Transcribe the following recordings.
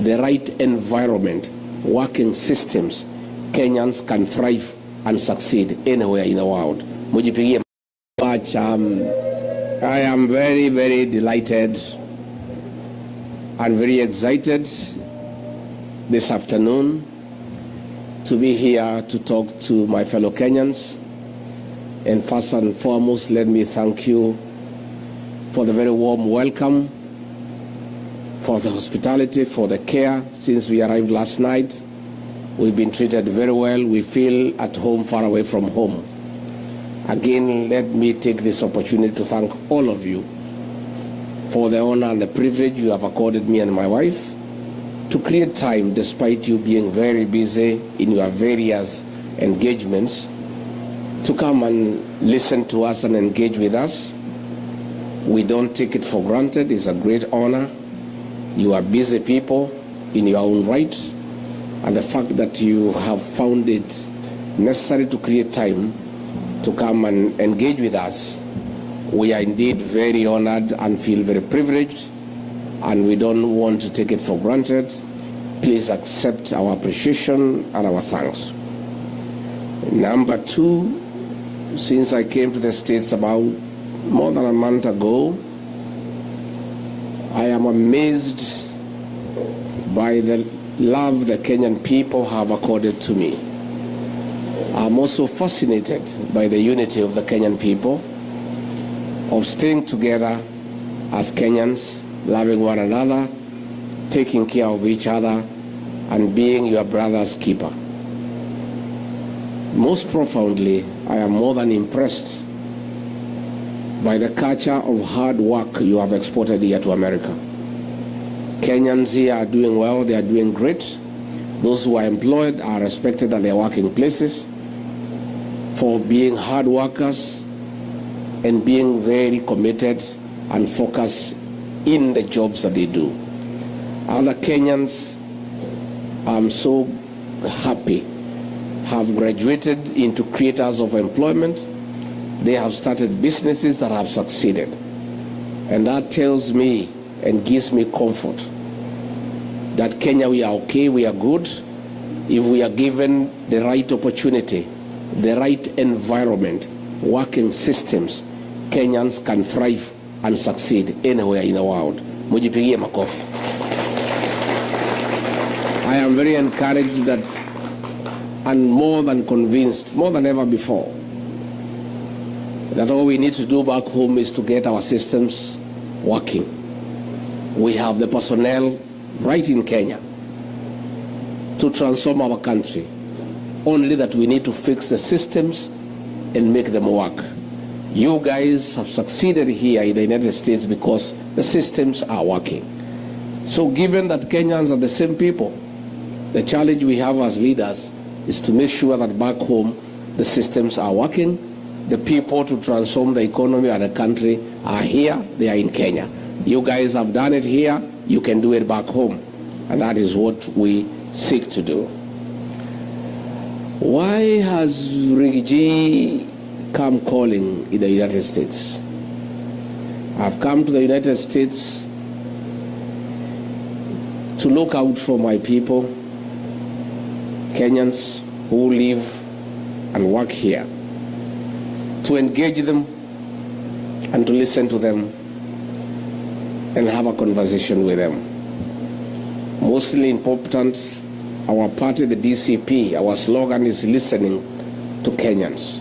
the right environment, working systems, Kenyans can thrive and succeed anywhere in the world. Mujipigie much. I am very, very delighted and very excited this afternoon to be here to talk to my fellow Kenyans. And first and foremost, let me thank you for the very warm welcome, for the hospitality, for the care since we arrived last night. We've been treated very well. We feel at home, far away from home. Again, let me take this opportunity to thank all of you for the honor and the privilege you have accorded me and my wife to create time, despite you being very busy in your various engagements, to come and listen to us and engage with us. We don't take it for granted. It's a great honor. You are busy people in your own right, and the fact that you have found it necessary to create time to come and engage with us, we are indeed very honored and feel very privileged, and we don't want to take it for granted. Please accept our appreciation and our thanks. Number two, since I came to the States about more than a month ago, I am amazed by the love the Kenyan people have accorded to me. I'm also fascinated by the unity of the Kenyan people, of staying together as Kenyans, loving one another, taking care of each other, and being your brother's keeper. Most profoundly, I am more than impressed by the culture of hard work you have exported here to America. Kenyans here are doing well, they are doing great. Those who are employed are respected at their working places for being hard workers and being very committed and focused in the jobs that they do. Other Kenyans, I'm so happy, have graduated into creators of employment. They have started businesses that have succeeded. And that tells me and gives me comfort that Kenya, we are okay, we are good. If we are given the right opportunity, the right environment, working systems, Kenyans can thrive and succeed anywhere in the world. Mujipigie makofi. I am very encouraged that, and more than convinced, more than ever before, that all we need to do back home is to get our systems working. We have the personnel right in Kenya to transform our country. Only that we need to fix the systems and make them work. You guys have succeeded here in the United States because the systems are working. So given that Kenyans are the same people, the challenge we have as leaders is to make sure that back home the systems are working. The people to transform the economy of the country are here, they are in Kenya. You guys have done it here, you can do it back home. And that is what we seek to do. Why has Rigathi come calling in the United States? I've come to the United States to look out for my people, Kenyans who live and work here, to engage them and to listen to them and have a conversation with them. Mostly important, our party, the DCP, our slogan is listening to Kenyans.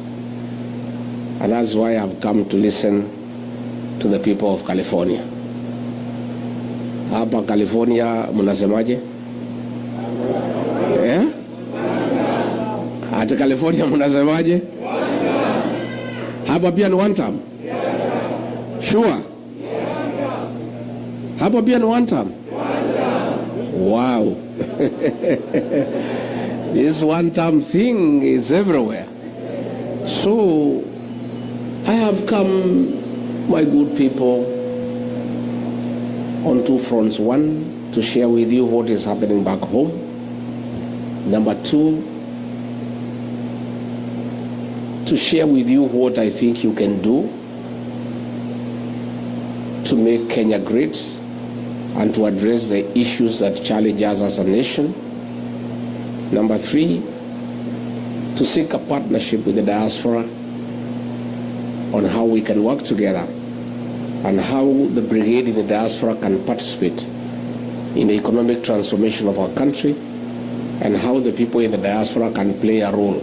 And that's why I've come to listen to the people of California. Hapa California, munasemaje? Ati California munasemaje? Hapa pia ni one term? Sure? Hapa pia ni one term? Wow. This one-term thing is everywhere. So I have come, my good people, on two fronts. One, to share with you what is happening back home. Number two, to share with you what I think you can do to make Kenya great and to address the issues that challenge us as a nation. Number 3, to seek a partnership with the diaspora on how we can work together and how the brigade in the diaspora can participate in the economic transformation of our country, and how the people in the diaspora can play a role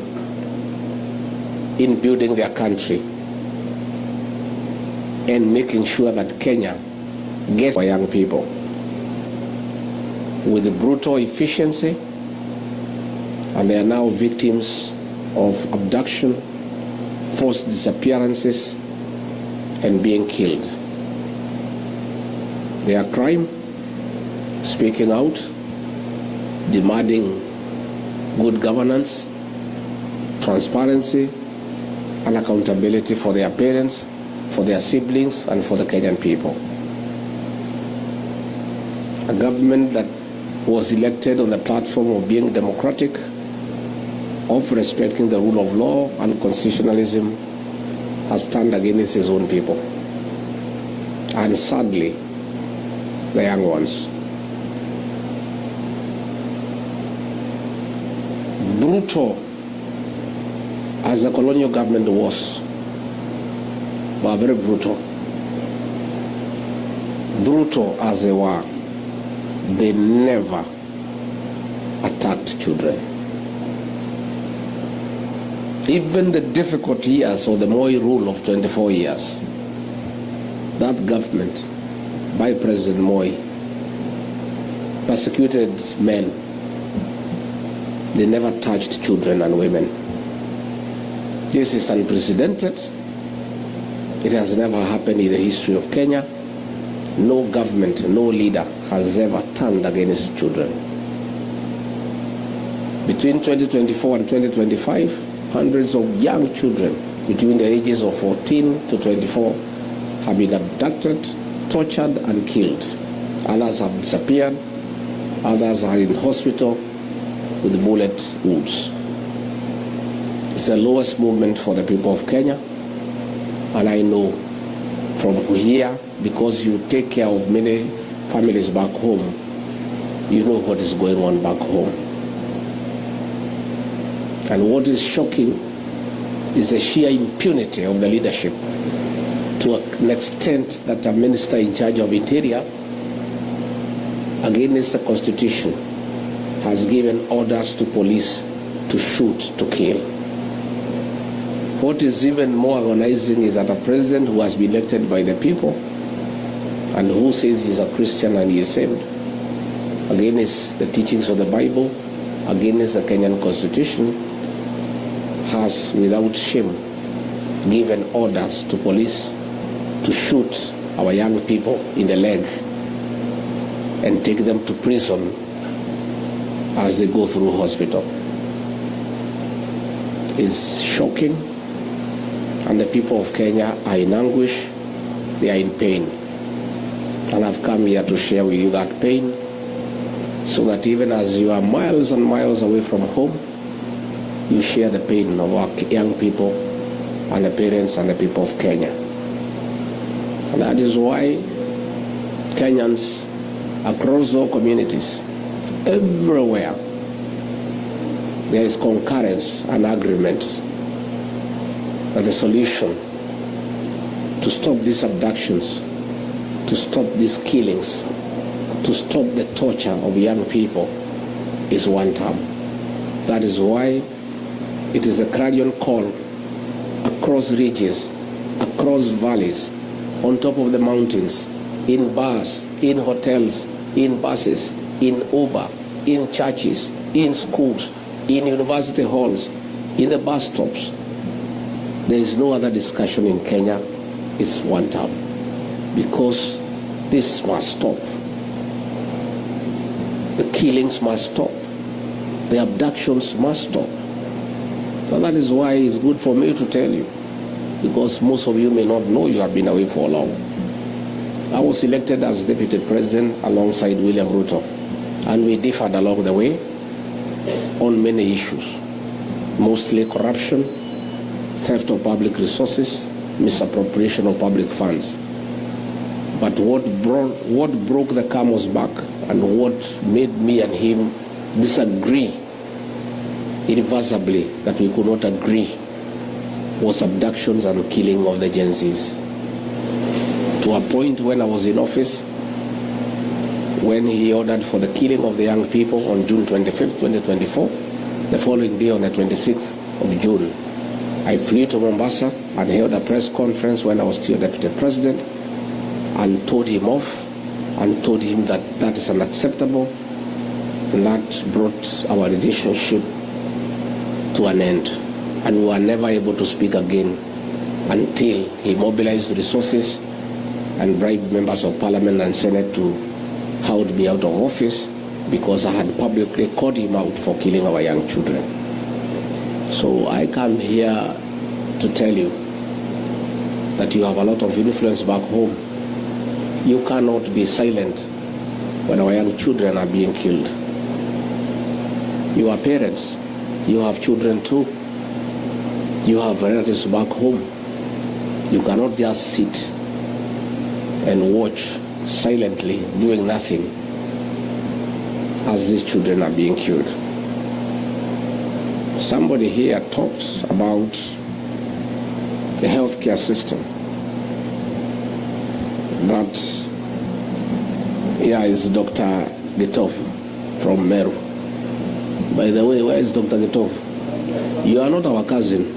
in building their country and making sure that Kenya gets our young people with brutal efficiency, and they are now victims of abduction, forced disappearances, and being killed. Their crime, speaking out, demanding good governance, transparency, and accountability for their parents, for their siblings, and for the Kenyan people. A government that was elected on the platform of being democratic, of respecting the rule of law and constitutionalism, has turned against his own people, and sadly, the young ones. Brutal as the colonial government was, but very brutal. Brutal as they were, they never attacked children. Even the difficult years of the Moi rule of 24 years, that government by President Moi persecuted men. They never touched children and women. This is unprecedented. It has never happened in the history of Kenya. No government, no leader has ever turned against children. Between 2024 and 2025, hundreds of young children between the ages of 14 to 24 have been abducted, tortured, and killed. Others have disappeared. Others are in hospital with bullet wounds. It's the lowest moment for the people of Kenya. And I know from here, because you take care of many families back home, you know what is going on back home. And what is shocking is the sheer impunity of the leadership, to an extent that a minister in charge of Interior, against the Constitution, has given orders to police to shoot, to kill. What is even more agonizing is that a president who has been elected by the people and who says he's a Christian and he is saved, against the teachings of the Bible, against the Kenyan Constitution, has without shame given orders to police to shoot our young people in the leg and take them to prison as they go through hospital. It's shocking, and the people of Kenya are in anguish, they are in pain. And I've come here to share with you that pain, so that even as you are miles and miles away from home, you share the pain of our young people and the parents and the people of Kenya. And that is why Kenyans across all communities, everywhere, there is concurrence and agreement that the solution to stop these abductions, to stop these killings, to stop the torture of young people is one term. That is why it is a clarion call across ridges, across valleys, on top of the mountains, in bars, in hotels, in buses, in Uber, in churches, in schools, in university halls, in the bus stops. There is no other discussion in Kenya. It's one term. Because this must stop. The killings must stop. The abductions must stop. So that is why it's good for me to tell you, because most of you may not know you have been away for long. I was elected as deputy president alongside William Ruto, and we differed along the way on many issues, mostly corruption, theft of public resources, misappropriation of public funds. But what broke the camel's back and what made me and him disagree irreversibly, that we could not agree, was abductions and killing of the Gen Zs. To a point when I was in office, when he ordered for the killing of the young people on June 25th, 2024, the following day on the 26th of June, I flew to Mombasa and held a press conference when I was still Deputy President and told him off and told him that that is unacceptable, and that brought our relationship to an end. And we were never able to speak again until he mobilized resources and bribed members of Parliament and Senate to hold me out of office because I had publicly called him out for killing our young children. So I come here to tell you that you have a lot of influence back home. You cannot be silent when our young children are being killed. You are parents. You have children too. You have relatives back home. You cannot just sit and watch silently, doing nothing, as these children are being killed. Somebody here talks about the healthcare system. That here is Dr. Gitov from Meru. By the way, where is Dr. Gitov? You are not our cousin.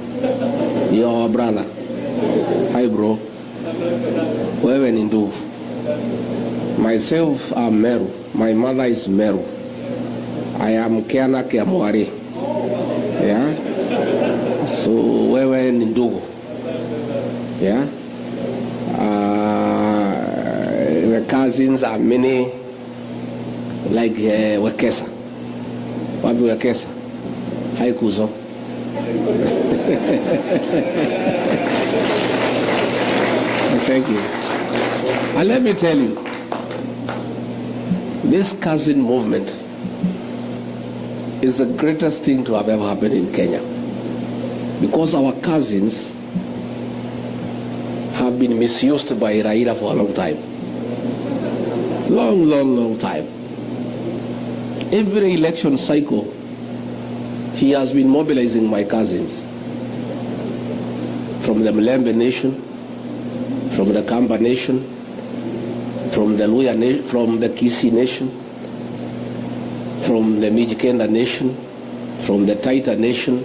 You are our brother. Hi, bro. Wewe ni ndugu. Myself, I'm Meru. My mother is Meru. I am Kiana Kiamwari. Yeah? So, wewe ni ndugu. Yeah? The cousins are many, like Wekesa. Wapi Wekesa? Hai kuzo. Thank you. And let me tell you, this cousin movement is the greatest thing to have ever happened in Kenya, because our cousins have been misused by Raila for a long time. Long time. Every election cycle, he has been mobilizing my cousins from the Mlembe Nation, from the Kamba Nation, from the Luya Nation, from the Kisii Nation, from the Mijikenda Nation, from the Taita Nation,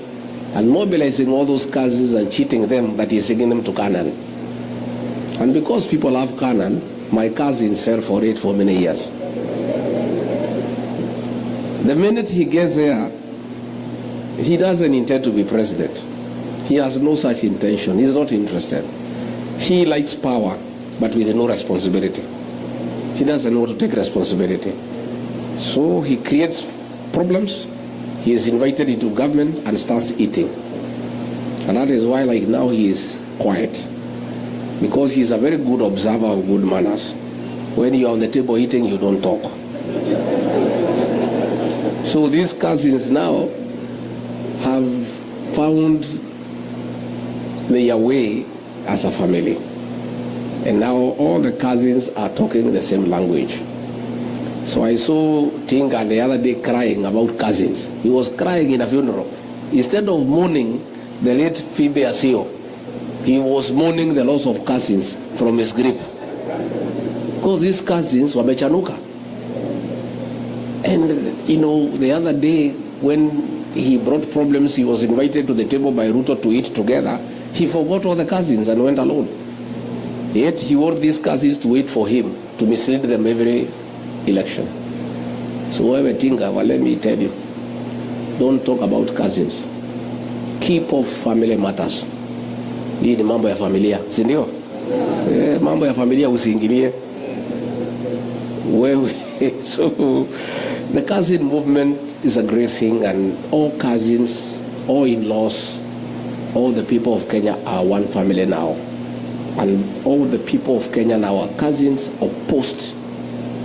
and mobilizing all those cousins and cheating them that he's taking them to Canaan. And because people have Canaan, my cousins fell for it for many years. The minute he gets there, he doesn't intend to be president. He has no such intention. He's not interested. He likes power, but with no responsibility. He doesn't know how to take responsibility. So he creates problems. He is invited into government and starts eating. And that is why, like now, he is quiet. Because he is a very good observer of good manners. When you are on the table eating, you don't talk. So these cousins now have found their way as a family. And now all the cousins are talking the same language. So I saw Tinga the other day crying about cousins. He was crying in a funeral. Instead of mourning the late Phoebe Asio, he was mourning the loss of cousins from his grip. Because these cousins were mechanuka. And, you know, the other day when he brought problems, he was invited to the table by Ruto to eat together. He forgot all the cousins and went alone. Yet he wanted these cousins to wait for him, to mislead them every election. So whoever think, well, let me tell you, don't talk about cousins. Keep off family matters. Hii ni mambo ya familia, si ndio? Mambo ya familia usiingilie. So the cousin movement is a great thing, and all cousins, all in-laws, all the people of Kenya are one family now. And all the people of Kenya now are cousins opposed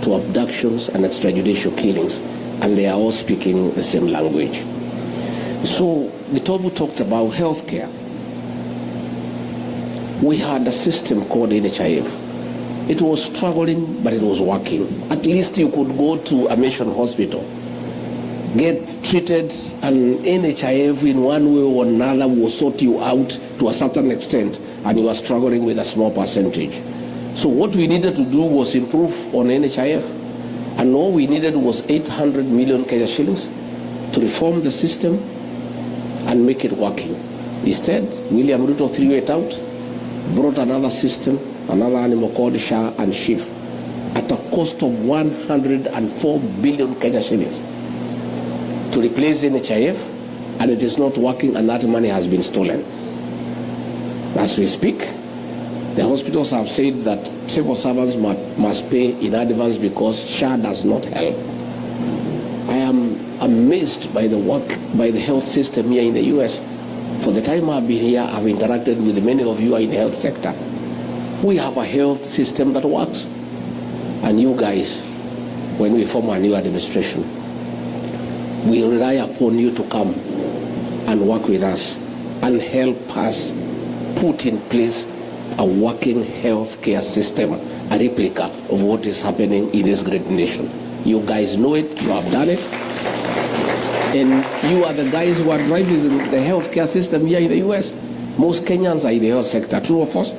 to abductions and extrajudicial killings, and they are all speaking the same language. So the Tobu talked about healthcare. We had a system called NHIF It was struggling, but it was working. At least you could go to a mission hospital, get treated, and NHIF in one way or another will sort you out to a certain extent, and you are struggling with a small percentage. So what we needed to do was improve on NHIF, and all we needed was 800 million Kenya shillings to reform the system and make it working. Instead, William Ruto threw it out, brought another system, another animal called SHA and SHIF, at a cost of 104 billion Kenya shillings to replace NHIF, and it is not working, and that money has been stolen. As we speak, the hospitals have said that civil servants must pay in advance because SHA does not help. I am amazed by the work by the health system here in the US. For the time I've been here, I've interacted with many of you in the health sector. We have a health system that works. And you guys, when we form a new administration, we rely upon you to come and work with us and help us put in place a working health care system, a replica of what is happening in this great nation. You guys know it, you have done it. And you are the guys who are driving the healthcare system here in the US. Most Kenyans are in the health sector, true or false?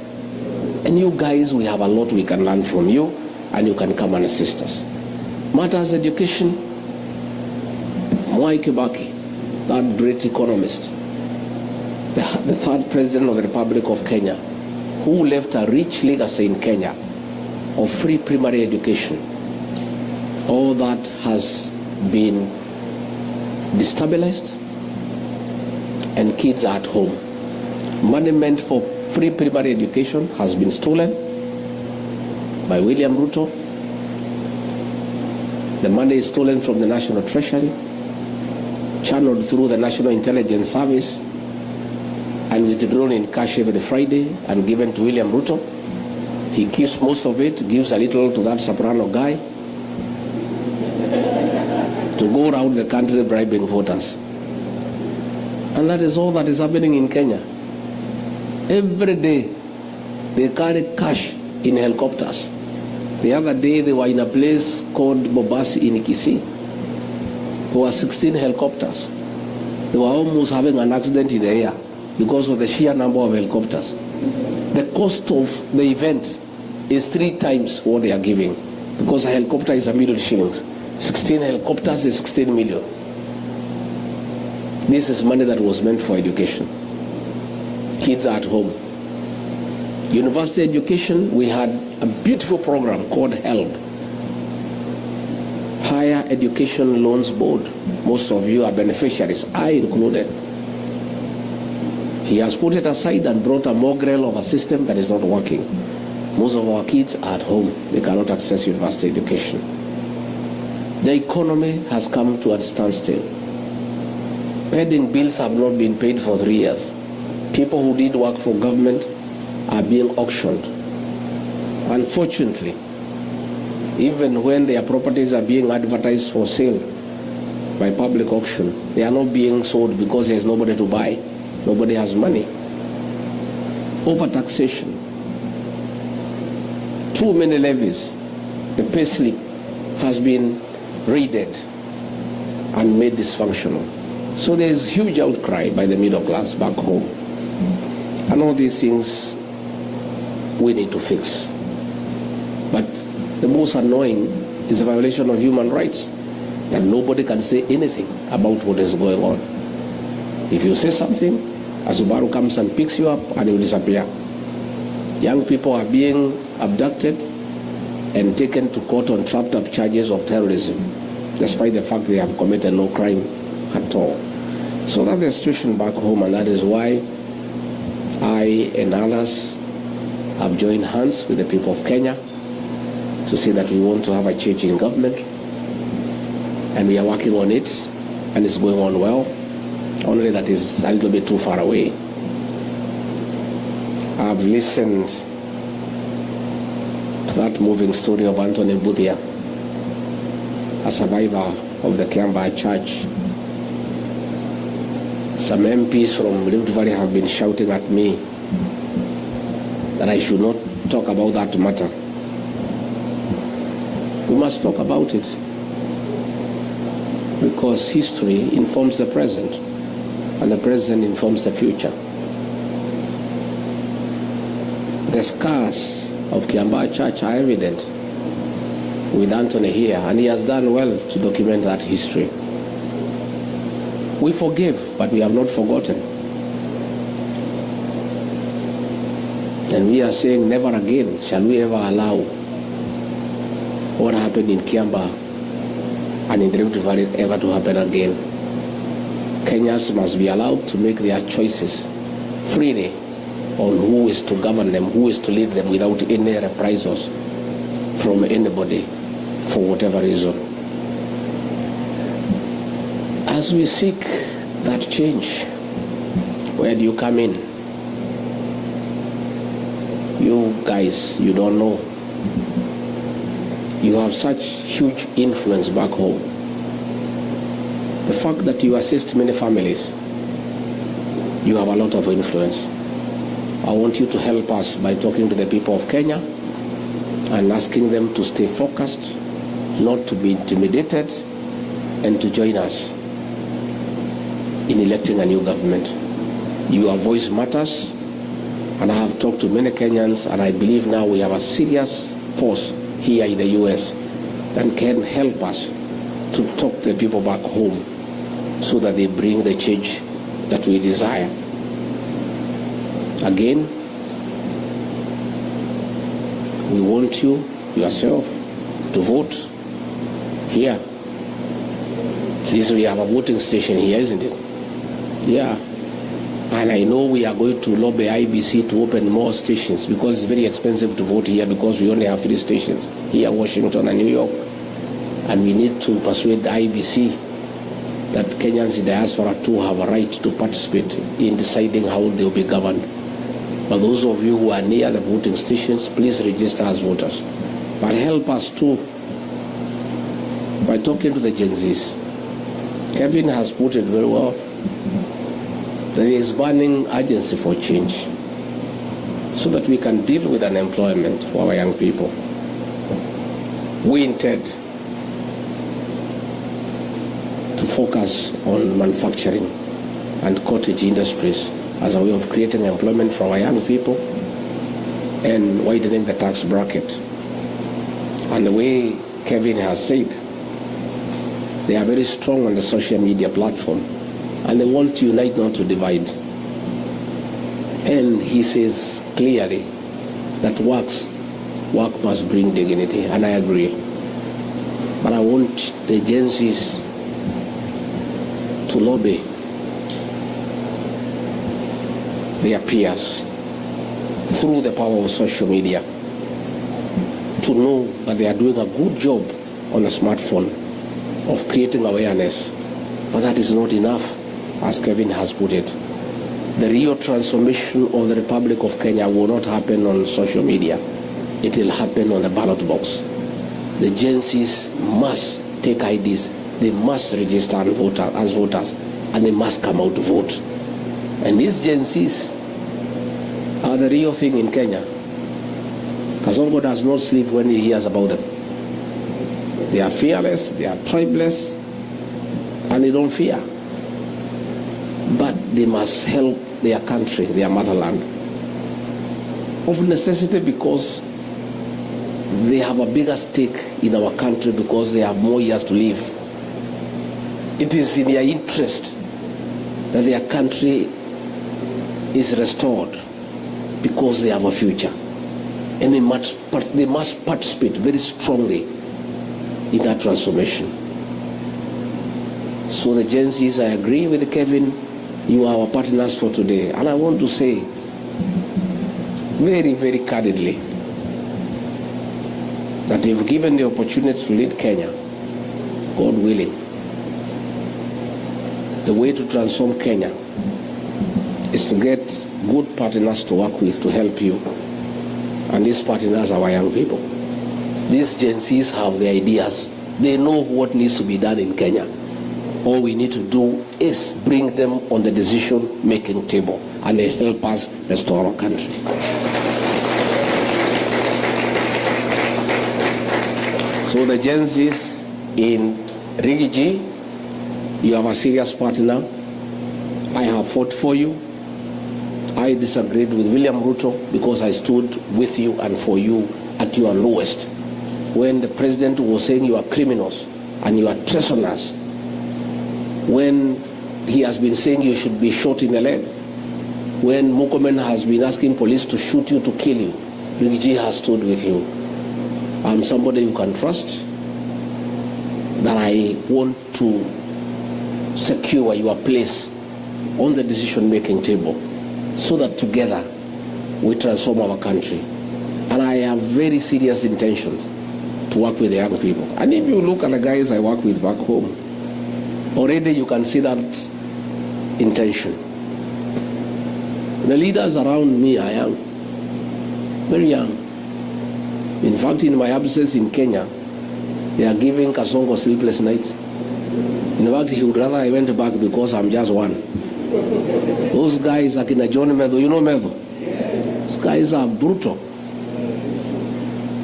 And you guys, we have a lot we can learn from you, and you can come and assist us. Matters education, Mwai Kibaki, that great economist, the third president of the Republic of Kenya, who left a rich legacy in Kenya of free primary education. All that has been destabilized, and kids are at home. Money meant for free primary education has been stolen by William Ruto. The money is stolen from the National Treasury, channeled through the National Intelligence Service, and withdrawn in cash every Friday and given to William Ruto. He keeps most of it, gives a little to that soprano guy to go around the country bribing voters. And that is all that is happening in Kenya. Every day they carry cash in helicopters. The other day they were in a place called Bobasi in Kisii. There were 16 helicopters. They were almost having an accident in the air because of the sheer number of helicopters. The cost of the event is 3 times what they are giving, because a helicopter is $1 million shillings. 16 helicopters is 16 million. This is money that was meant for education. Kids are at home. University education, we had a beautiful program called HELP, Higher Education Loans Board. Most of you are beneficiaries, I included. He has put it aside and brought a mongrel of a system that is not working. Most of our kids are at home. They cannot access university education. The economy has come to a standstill. Pending bills have not been paid for 3 years. People who did work for government are being auctioned. Unfortunately, even when their properties are being advertised for sale by public auction, they are not being sold because there is nobody to buy. Nobody has money. Overtaxation. Too many levies. The pay slip has been raided and made dysfunctional. So there is huge outcry by the middle class back home. And all these things we need to fix. But the most annoying is the violation of human rights, that nobody can say anything about what is going on. If you say something, a Subaru comes and picks you up and you disappear. Young people are being abducted and taken to court on trapped up charges of terrorism, despite the fact they have committed no crime at all. So that's the situation back home, and that is why I and others have joined hands with the people of Kenya to say that we want to have a change in government, and we are working on it, and it's going on well, only that is a little bit too far away. I've listened to that moving story of Anthony Budhia, a survivor of the Kiambaa Church. Some MPs from Rift Valley have been shouting at me that I should not talk about that matter We must talk about it, because history informs the present, and the present informs the future. The scars of Kiambaa Church are evident with Anthony here, and he has done well to document that history. We forgive, but we have not forgotten. And we are saying never again shall we ever allow what happened in Kiambaa and in the Rift Valley ever to happen again. Kenyans must be allowed to make their choices freely on who is to govern them, who is to lead them, without any reprisals from anybody for whatever reason. As we seek that change, where do you come in? You guys, you don't know. You have such huge influence back home. The fact that you assist many families, you have a lot of influence. I want you to help us by talking to the people of Kenya and asking them to stay focused, not to be intimidated, and to join us in electing a new government. Your voice matters, and I have talked to many Kenyans, and I believe now we have a serious force here in the US that can help us to talk to the people back home so that they bring the change that we desire. Again, we want you, yourself, to vote here. We have a voting station here, isn't it? Yeah. And I know we are going to lobby IBC to open more stations, because it's very expensive to vote here, because we only have 3 stations here, Washington and New York. And we need to persuade the IBC that Kenyans in diaspora too have a right to participate in deciding how they will be governed. But those of you who are near the voting stations, please register as voters. But help us too by talking to the Gen Zs. Kevin has put it very well. There is burning urgency for change so that we can deal with unemployment for our young people. We intend to focus on manufacturing and cottage industries as a way of creating employment for our young people and widening the tax bracket. And the way Kevin has said, they are very strong on the social media platform, and they want to unite, not to divide. And he says clearly that work must bring dignity, and I agree. But I want the agencies to lobby their peers through the power of social media to know that they are doing a good job on the smartphone of creating awareness. But that is not enough, as Kevin has put it. The real transformation of the Republic of Kenya will not happen on social media. It will happen on the ballot box. The Gen Zs must take IDs. They must register and vote as voters, and they must come out to vote. And these Gen Zs are the real thing in Kenya. Kasongo does not sleep when he hears about them. They are fearless, they are tribeless, and they don't fear. But they must help their country, their motherland, of necessity, because they have a bigger stake in our country, because they have more years to live. It is in their interest that their country is restored, because they have a future. And they must participate very strongly in that transformation. So the Gen Zs, I agree with Kevin, you are our partners for today. And I want to say very, very candidly that if given the opportunity to lead Kenya, God willing, the way to transform Kenya is to get good partners to work with, to help you. And these partners are our young people. These Gen Zs have the ideas. They know what needs to be done in Kenya. All we need to do is bring them on the decision-making table, and they help us restore our country. So the Gen Zs in Rigathi, you have a serious partner. I have fought for you. I disagreed with William Ruto because I stood with you and for you at your lowest. When the president was saying you are criminals and you are treasoners, when he has been saying you should be shot in the leg, when Mukomen has been asking police to shoot you, to kill you, Rigathi has stood with you. I'm somebody you can trust, that I want to secure your place on the decision-making table so that together we transform our country. And I have very serious intentions to work with the young people. And if you look at the guys I work with back home, already you can see that intention. The leaders around me are young, very young. In fact, in my absence in Kenya, they are giving Kasongo sleepless nights. In fact, he would rather I went back because I'm just one. Those guys, Akina John Medho, you know Medho? Those guys are brutal.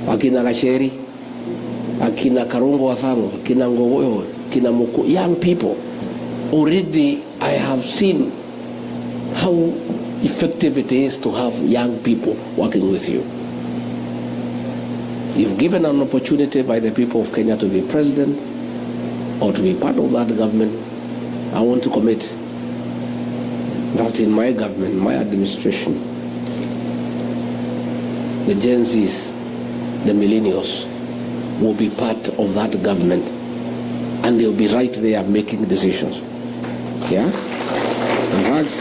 Akina Gasheri, Akina Karungo Wathango, Akina Ngogoyo, Akina Moko, young people. Already I have seen how effective it is to have young people working with you. If given an opportunity by the people of Kenya to be president or to be part of that government, I want to commit that in my government, my administration, the Gen Zs, the millennials, will be part of that government, and they'll be right there making decisions. Yeah? In fact,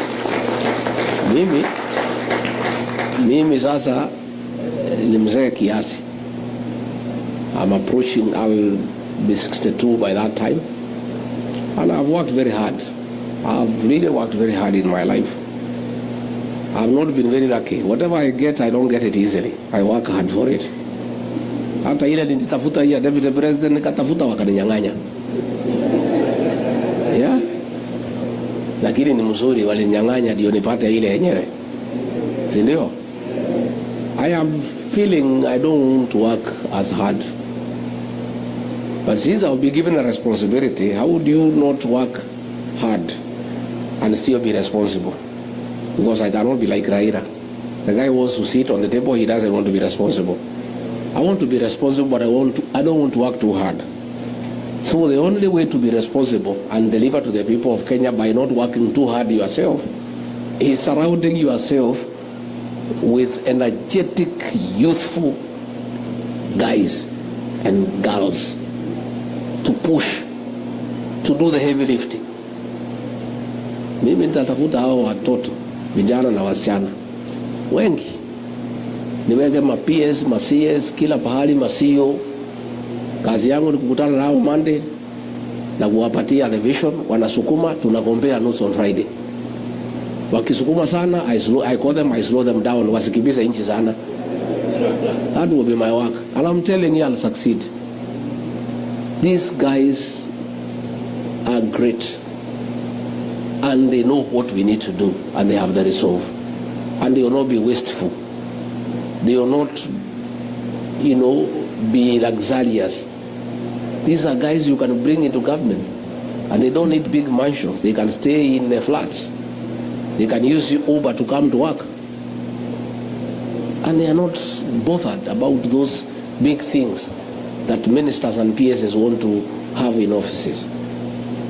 mimi sasa ni mzee kiasi. I'm approaching, I'll be 62 by that time, and I've worked very hard. I've really worked very hard in my life. I've not been very lucky. Whatever I get, I don't get it easily. I work hard for it. Hata ile nilitafuta ya deputy president nikatafuta wakaninyang'anya. Yeah? Lakini ni mzuri walinyang'anya ndio nipate ile yenyewe. Si ndio? I am feeling I don't want to work as hard. But since I'll be given a responsibility, how would you not work hard and still be responsible? Because I cannot be like Raila. The guy wants to sit on the table, he doesn't want to be responsible. I want to be responsible, but I don't want to work too hard. So the only way to be responsible and deliver to the people of Kenya by not working too hard yourself is surrounding yourself with energetic, youthful guys and girls to push, to do the heavy lifting. Mimi nitatafuta hao watoto, vijana na wasichana wengi, niweke ma PS, ma CS, kila pahali, ma CEO. Kazi yangu ni kukutana nao Monday na kuwapatia the vision, wanasukuma, tunagombea notes on Friday. Wakisukuma sana, I call them, I slow them down, wasikibisa inchi sana. That will be my work, and I'm telling you I'll succeed. These guys are great, and they know what we need to do, and they have the resolve, and they will not be wasteful. They will not, be luxurious. These are guys you can bring into government, and they don't need big mansions. They can stay in the flats. They can use Uber to come to work, and they are not bothered about those big things that ministers and PSs want to have in offices.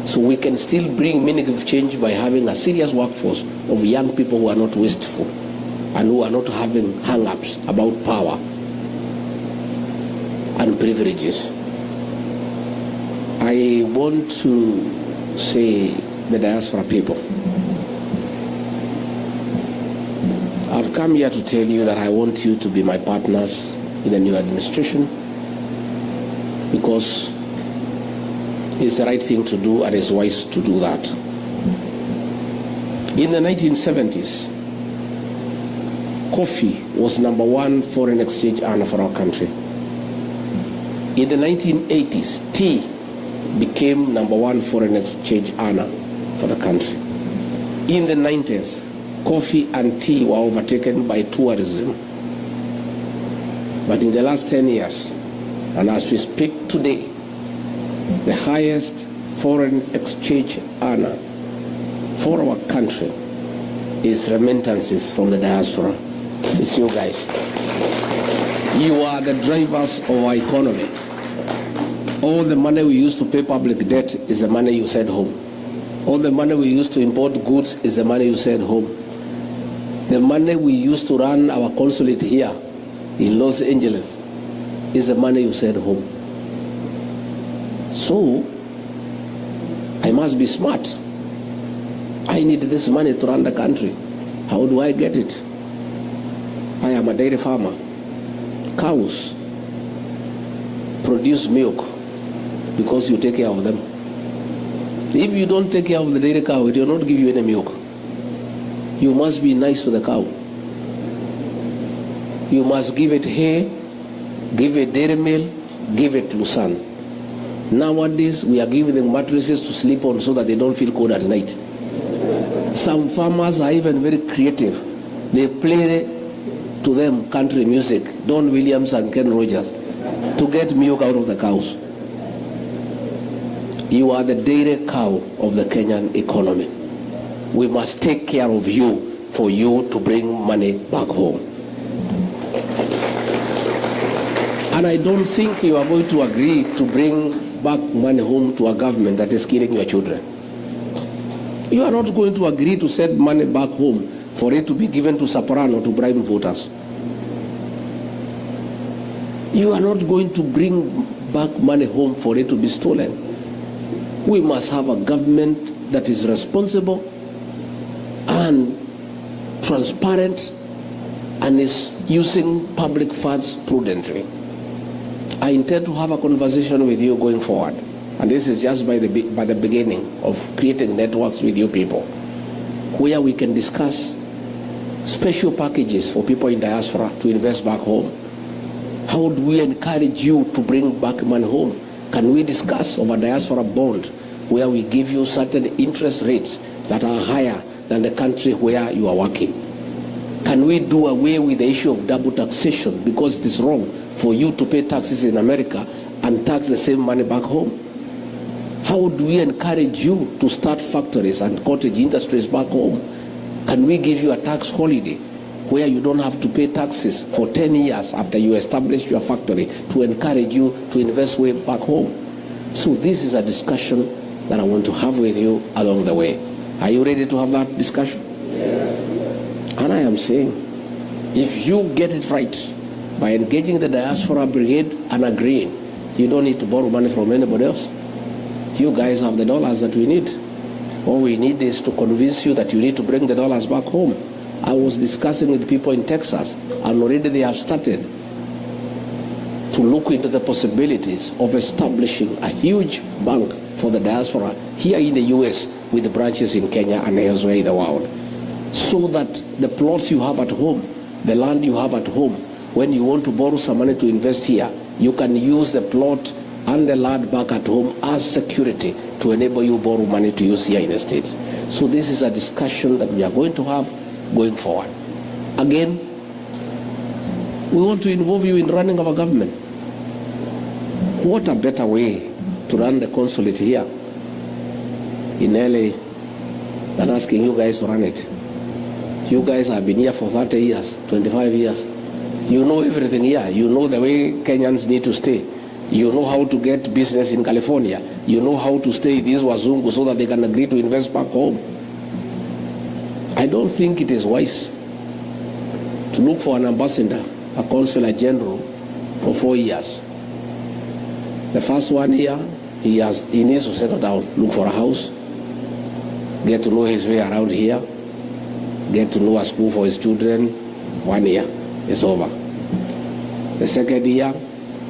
So we can still bring meaningful change by having a serious workforce of young people who are not wasteful and who are not having hang-ups about power and privileges. I want to say the diaspora people, I've come here to tell you that I want you to be my partners in the new administration, because it's the right thing to do and it's wise to do that. In the 1970s, coffee was #1 foreign exchange earner for our country. In the 1980s, tea became #1 foreign exchange earner for the country. In the 90s, coffee and tea were overtaken by tourism. But in the last 10 years, And as we speak today, the highest foreign exchange earner for our country is remittances from the diaspora. It's you guys. You are the drivers of our economy. All the money we used to pay public debt is the money you send home. All the money we used to import goods is the money you send home. The money we used to run our consulate here in Los Angeles is the money you send home. So, I must be smart. I need this money to run the country. How do I get it? I am a dairy farmer. Cows produce milk because you take care of them. If you don't take care of the dairy cow, it will not give you any milk. You must be nice to the cow. You must give it hay, give it dairy meal, give it lucerne. Nowadays, we are giving them mattresses to sleep on so that they don't feel cold at night. Some farmers are even very creative. They play to them country music, Don Williams and Ken Rogers, to get milk out of the cows. You are the dairy cow of the Kenyan economy. We must take care of you for you to bring money back home. And I don't think you are going to agree to bring back money home to a government that is killing your children. You are not going to agree to send money back home for it to be given to Soprano to bribe voters. You are not going to bring back money home for it to be stolen. We must have a government that is responsible and transparent and is using public funds prudently. I intend to have a conversation with you going forward. And this is just by the beginning of creating networks with you people, where we can discuss special packages for people in diaspora to invest back home. How do we encourage you to bring back money home? Can we discuss of a diaspora bond where we give you certain interest rates that are higher than the country where you are working? Can we do away with the issue of double taxation, because it is wrong for you to pay taxes in America and tax the same money back home? How do we encourage you to start factories and cottage industries back home? Can we give you a tax holiday where you don't have to pay taxes for 10 years after you establish your factory to encourage you to invest way back home? So this is a discussion that I want to have with you along the way. Are you ready to have that discussion? Yes. And I am saying, if you get it right by engaging the diaspora brigade and agreeing, you don't need to borrow money from anybody else. You guys have the dollars that we need. All we need is to convince you that you need to bring the dollars back home. I was discussing with people in Texas, and already they have started to look into the possibilities of establishing a huge bank for the diaspora here in the US with branches in Kenya and elsewhere in the world, so that the plots you have at home, the land you have at home, when you want to borrow some money to invest here, you can use the plot and the land back at home as security to enable you borrow money to use here in the States. So this is a discussion that we are going to have going forward. Again, we want to involve you in running our government. What a better way to run the consulate here in LA than asking you guys to run it. You guys have been here for 30 years, 25 years. You know everything here. You know the way Kenyans need to stay. You know how to get business in California. You know how to stay these wazungu so that they can agree to invest back home. I don't think it is wise to look for an ambassador, a consular general, for 4 years. The first 1 year, he needs to settle down, look for a house, get to know his way around here, get to know a school for his children. 1 year, it's over. The second year,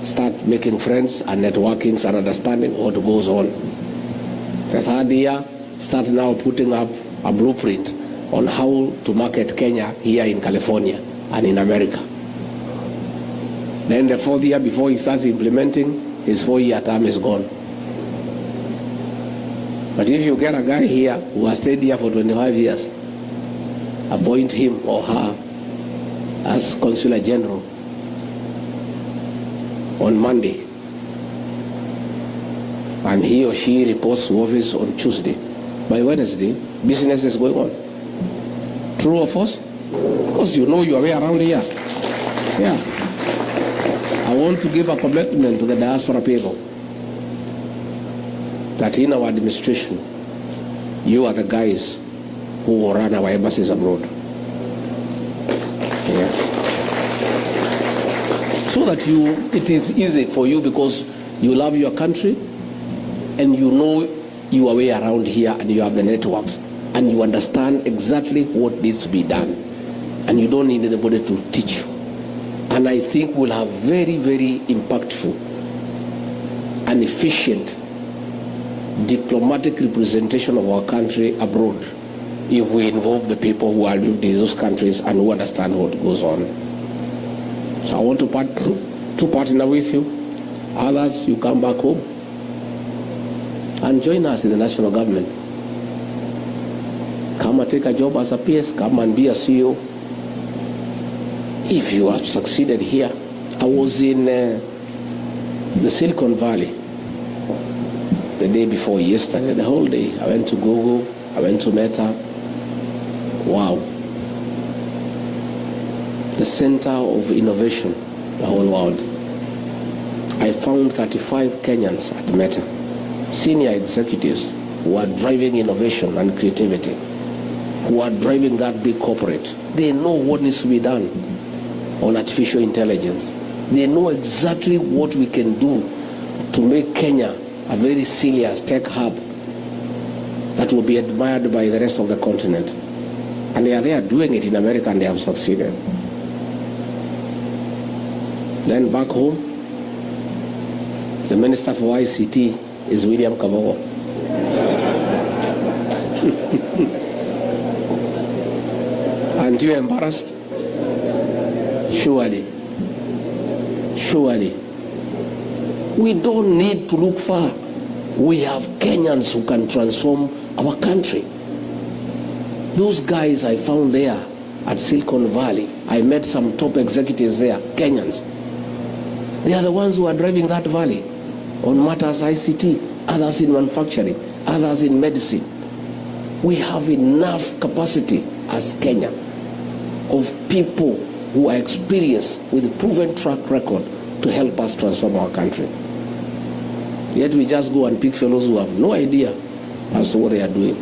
start making friends and networking and understanding what goes on. The third year, start now putting up a blueprint on how to market Kenya here in California and in America. Then the fourth year, before he starts implementing, his 4-year term is gone. But if you get a guy here who has stayed here for 25 years, appoint him or her as consular general on Monday, and he or she reports to office on Tuesday. By Wednesday, business is going on. True or false? Because you know your way around here. Yeah. I want to give a commitment to the diaspora people that in our administration, you are the guys who will run our embassies abroad. Yeah. So that it is easy for you because you love your country and you know your way around here and you have the networks and you understand exactly what needs to be done and you don't need anybody to teach you. And I think we'll have very, very impactful and efficient diplomatic representation of our country abroad if we involve the people who are living in those countries and who understand what goes on. So I want to partner with you. Others, you come back home and join us in the national government. Come and take a job as a PS, come and be a CEO. If you have succeeded here, I was in the Silicon Valley the day before yesterday, the whole day. I went to Google, I went to Meta. Wow. The center of innovation, the whole world. I found 35 Kenyans at Meta, senior executives who are driving innovation and creativity, who are driving that big corporate. They know what needs to be done on artificial intelligence. They know exactly what we can do to make Kenya a very serious tech hub that will be admired by the rest of the continent. And they are doing it in America and they have succeeded. Then back home, the Minister for ICT is William Kabogo. Aren't you embarrassed? Surely. Surely. We don't need to look far. We have Kenyans who can transform our country. Those guys I found there at Silicon Valley, I met some top executives there, Kenyans. They are the ones who are driving that valley on matters ICT, others in manufacturing, others in medicine. We have enough capacity as Kenya of people who are experienced with a proven track record to help us transform our country. Yet we just go and pick fellows who have no idea as to what they are doing.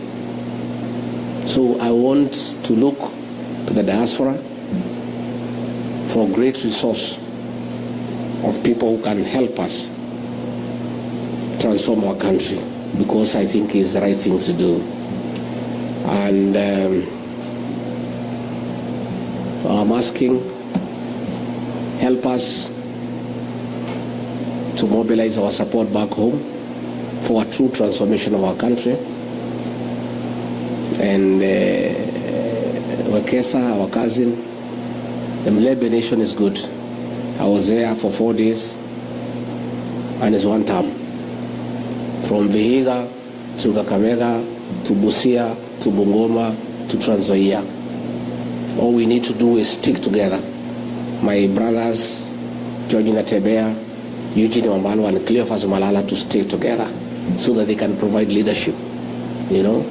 So I want to look to the diaspora for a great resource of people who can help us transform our country, because I think it's the right thing to do. And I'm asking, help us to mobilize our support back home for a true transformation of our country. And Wekesa, our cousin, the Mlebe Nation is good. I was there for 4 days, and it's one term. From Vihiga to Kakamega to Busia to Bungoma to Trans Nzoia. All we need to do is stick together. My brothers, George Natebea, Eugene Wambalo, and Cleophas Malala to stay together so that they can provide leadership. You know,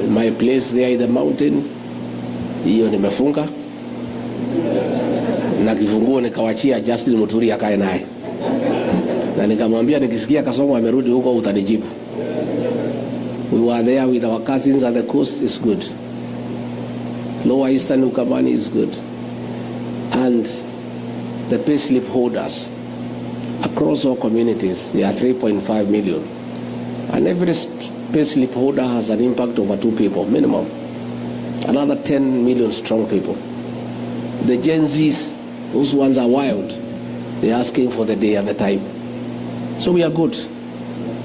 my place there in the mountain, hiyo nimefunga na kifunguo nikawachia Justin Muturi akae naye, na nikamwambia nikisikia Kasongo amerudi huko utanijibu. We were there with our cousins at the coast. Is good. Lower Eastern Ukambani is good. And the payslip holders across all communities, there are 3.5 million. And every payslip holder has an impact over 2 people, minimum. Another 10 million strong people. The Gen Zs, those ones are wild. They're asking for the day and the time. So we are good.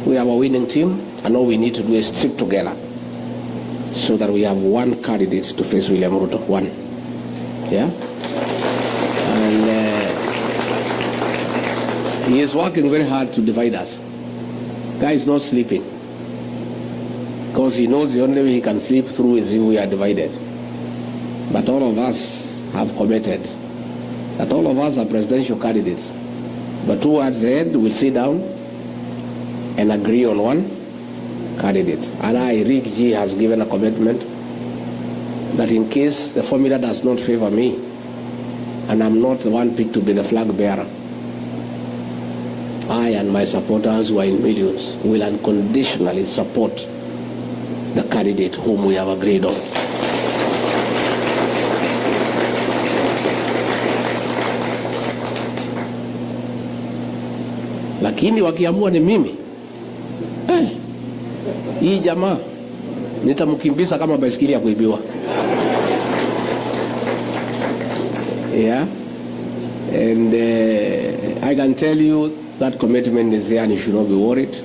We have a winning team, and all we need to do is stick together so that we have one candidate to face William Ruto. One. Yeah? And he is working very hard to divide us. Guy is not sleeping, because he knows the only way he can sleep through is if we are divided. But all of us have committed that all of us are presidential candidates. But towards the end, we'll sit down and agree on one candidate. And Rick G has given a commitment that in case the formula does not favor me, and I'm not the one picked to be the flag bearer, I and my supporters, who are in millions, will unconditionally support the candidate whom we have agreed on. Lakini wakiamua ni mimi, hii jamaa nitamkimbiza kama baisikeli ya kuibiwa. Yeah, and I can tell you that commitment is there and you should not be worried.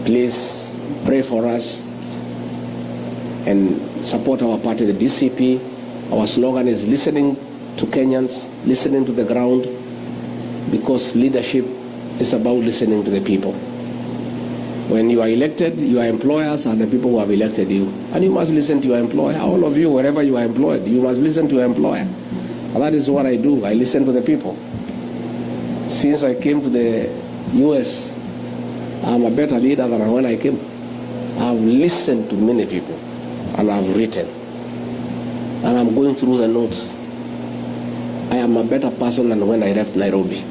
Please pray for us and support our party, the DCP. Our slogan is listening to Kenyans, listening to the ground, because leadership is about listening to the people. When you are elected, your employers are the people who have elected you. And you must listen to your employer. All of you, wherever you are employed, you must listen to your employer. And that is what I do. I listen to the people. Since I came to the US, I'm a better leader than when I came. I've listened to many people and I've written. And I'm going through the notes. I am a better person than when I left Nairobi.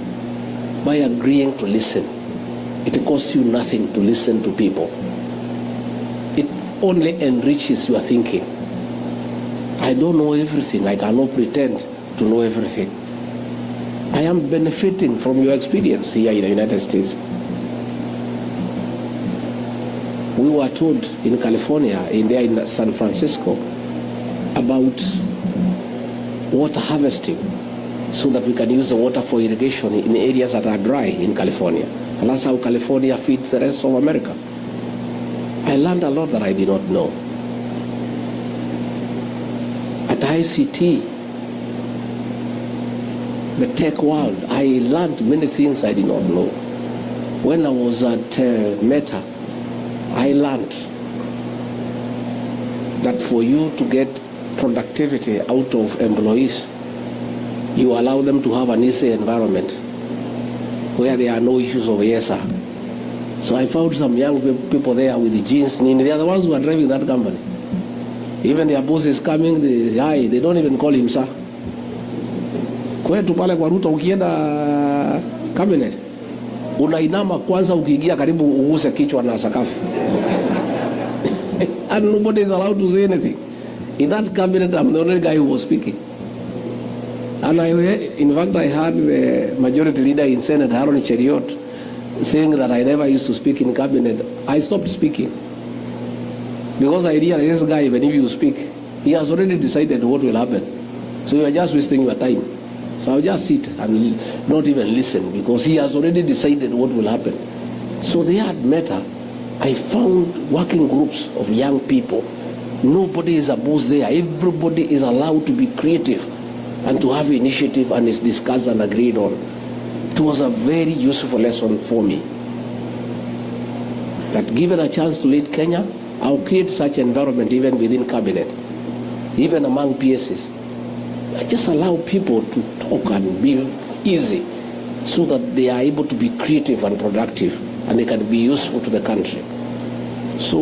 By agreeing to listen, it costs you nothing to listen to people. It only enriches your thinking. I don't know everything. I cannot pretend to know everything. I am benefiting from your experience here in the United States. We were told in California, in San Francisco, about water harvesting so that we can use the water for irrigation in areas that are dry in California. And that's how California feeds the rest of America. I learned a lot that I did not know. At ICT, the tech world, I learned many things I did not know. When I was at Meta, I learned that for you to get productivity out of employees, you allow them to have an easy environment where there are no issues of yes sir. So I found some young people there with the jeans. They are the ones who are driving that company. Even their boss is coming, they don't even call him sir. Kwetu pale kwa Ruto ukienda cabinet, unainama kwanza ukiingia karibu uguse kichwa na sakafu. And nobody is allowed to say anything. In that cabinet, I'm the only guy who was speaking. And in fact, I heard the majority leader in Senate, Haron Cheriot, saying that I never used to speak in cabinet. I stopped speaking. Because I realized this guy, even if you speak, he has already decided what will happen. So you are just wasting your time. So I'll just sit and not even listen because he has already decided what will happen. So they had Meta. I found working groups of young people. Nobody is a boss there. Everybody is allowed to be creative and to have initiative and is discussed and agreed on. It was a very useful lesson for me. That given a chance to lead Kenya, I'll create such environment even within cabinet, even among PSs. I just allow people to talk and be easy so that they are able to be creative and productive and they can be useful to the country. So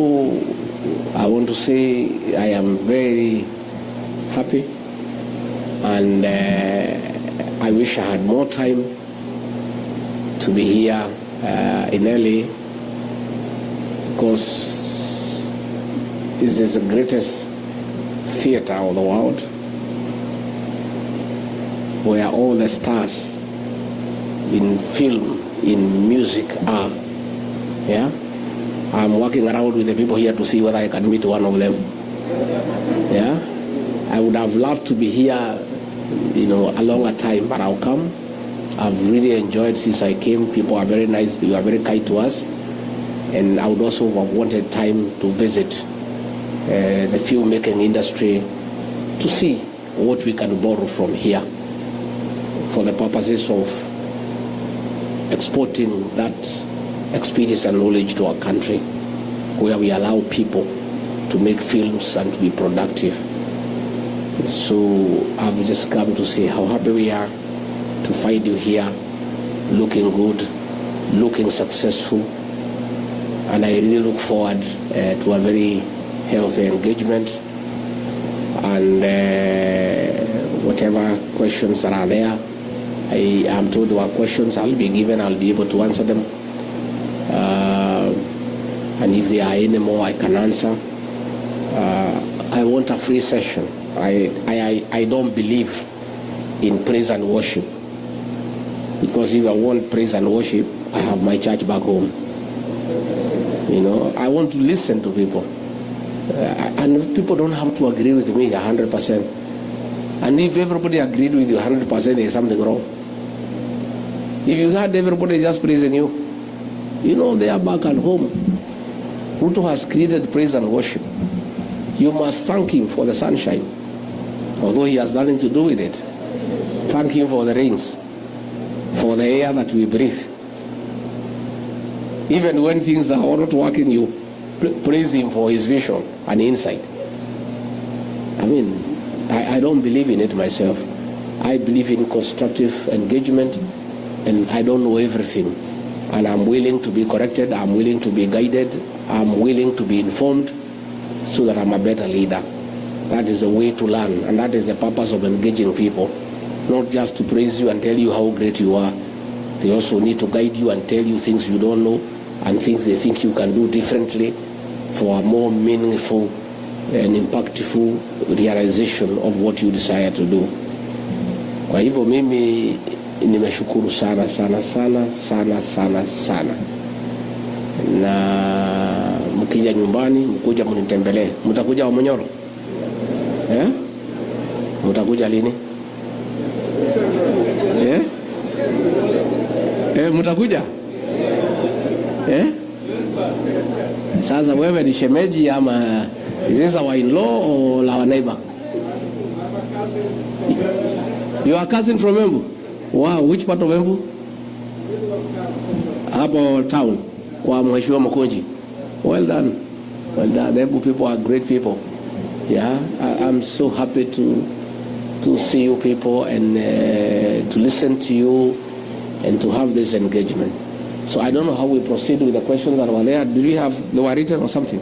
I want to say I am very happy and I wish I had more time to be here in LA because this is the greatest theater of the world where all the stars in film, in music are. Yeah? I'm walking around with the people here to see whether I can meet one of them. Yeah? I would have loved to be here, a longer time, but I'll come. I've really enjoyed since I came. People are very nice. They are very kind to us. And I would also have wanted time to visit the filmmaking industry to see what we can borrow from here for the purposes of exporting that experience and knowledge to our country, where we allow people to make films and to be productive. So I've just come to say how happy we are to find you here looking good, looking successful, and I really look forward to a very healthy engagement. And whatever questions that are there, I am told there are questions I'll be given, I'll be able to answer them. And if there are any more, I can answer. I want a free session. I don't believe in praise and worship, because if I want praise and worship, I have my church back home. You know, I want to listen to people. And if people don't have to agree with me 100%. And if everybody agreed with you 100%, there's something wrong. If you had everybody just praising you, you know, they are back at home. Ruto has created praise and worship. You must thank him for the sunshine, although he has nothing to do with it. Thank him for the rains, for the air that we breathe. Even when things are not working, you praise him for his vision and insight. I mean, I don't believe in it myself. I believe in constructive engagement, and I don't know everything. And I'm willing to be corrected, I'm willing to be guided, I'm willing to be informed so that I'm a better leader. That is a way to learn, and that is the purpose of engaging people. Not just to praise you and tell you how great you are. They also need to guide you and tell you things you don't know and things they think you can do differently for a more meaningful and impactful realization of what you desire to do. Kwa hivyo mimi nimeshukuru sana sana sana sana sana sana. Na mkija nyumbani, mkuja mnitembelee. Mtakuja Omonyoro? Eh? Mtakuja lini? Mtakuja? Sasa wewe ni shemeji ama is this our in-law or our neighbor? You are cousin from Embu? Wow, which part of Embu? Hapo town, kwa Mheshimiwa Mkonji. Well done. Well done. The Embu people are great people. Yeah, I'm so happy to see you people and to listen to you and to have this engagement. So I don't know how we proceed with the questions that were there. Do we have, they were written or something?